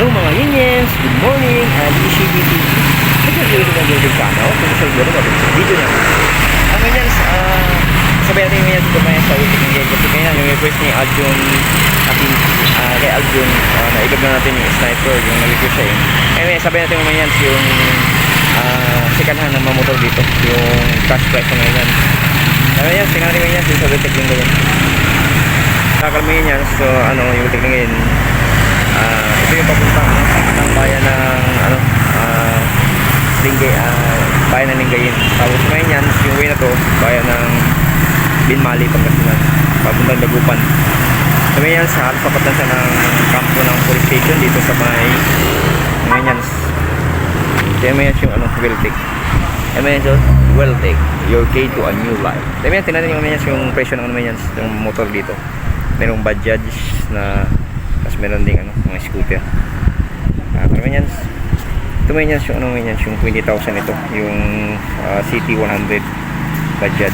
Hello mga Yingyens, good morning and ECBT. Ito yung mga video channel. Kung sa video naman, video na. Ang Yingyens, sabihin natin yung Yingyens ito kaya sa ulit ng Yingyens. Kasi kaya yung request ni Aljun natin, kay Aljun, naigab na natin yung sniper, yung nag-request siya eh. Anyway, sabihin natin yung Yingyens yung second hand ng mga motor dito, yung cash price ng Yingyens. Sabi Yingyens, tingnan natin yung Yingyens, yung sa ulit ng Yingyens. Nakalmi Yingyens, so ano, yung ulit ng Yingyens. Ito yung papuntang bayan ng bayan ng Lingayen. Tapos ngayon yan, yung way na to, bayan ng Binmali, Pangasinan, papuntang Dagupan. So ngayon yan, sa papatan siya ng kampo ng police station dito sa may ngayon yan. Kaya may yan yung Weltec. Weltec, your key to a new life. Kaya yan, tinatin yung presyo ng yung motor dito. Merong Bajaj na tapos meron ding mga scooter. Pero yan, ito may yan yung 20,000 ito, yung CT100 Bajaj 20,000.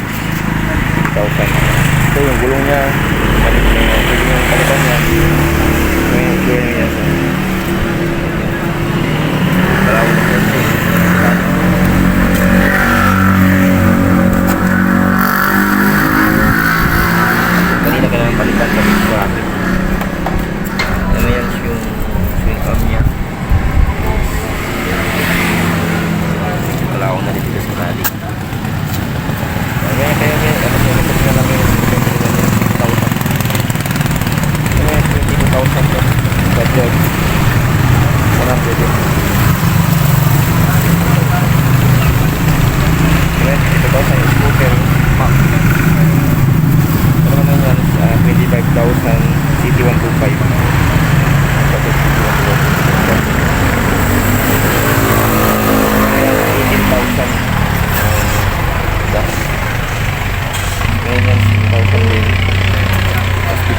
Ito yung gulong niya, yung palitan niya, yung gulong niya. Dalawa na kasi. Kanina ka naman palitan sa traffic. Ayan yung swing arm niya. Wala akong nalipid sa rally. Kaya tapos yung likod na lang yung 20,000. Kaya 22,000 to. Bajaj 100 yun. Kaya 22,000 yung scooter Mac. Pero naman yan 25,000 CT125.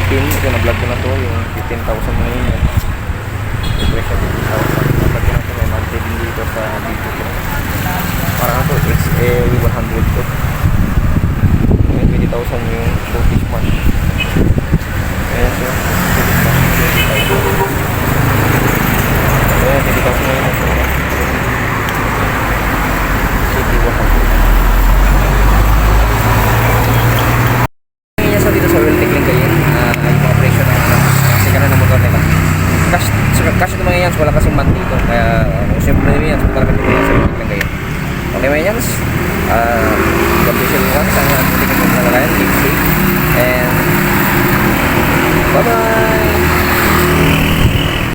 Ito na-vlog ko na to, yung 15,000 na yun yan. Yung presyo 15,000. Nablag ko na to, may monthly din dito sa video ko. Parang ito, XA100 to. May 20,000 yung Scottish March. Ayan siya, Scottish March 25,000. Ayan, 20,000 na yun. CT100. Ngayon dito sa Weltec Lingayen, ay mga presyo ng sikanan ng motor nila. Cash ito mga Yans, wala kasing man dito. Kaya siyempre naman Yans, talaga ito sa Weltec Lingayen. Okay mga Yans, God bless everyone. Sana natin yung nalalayan, keep safe, and bye bye!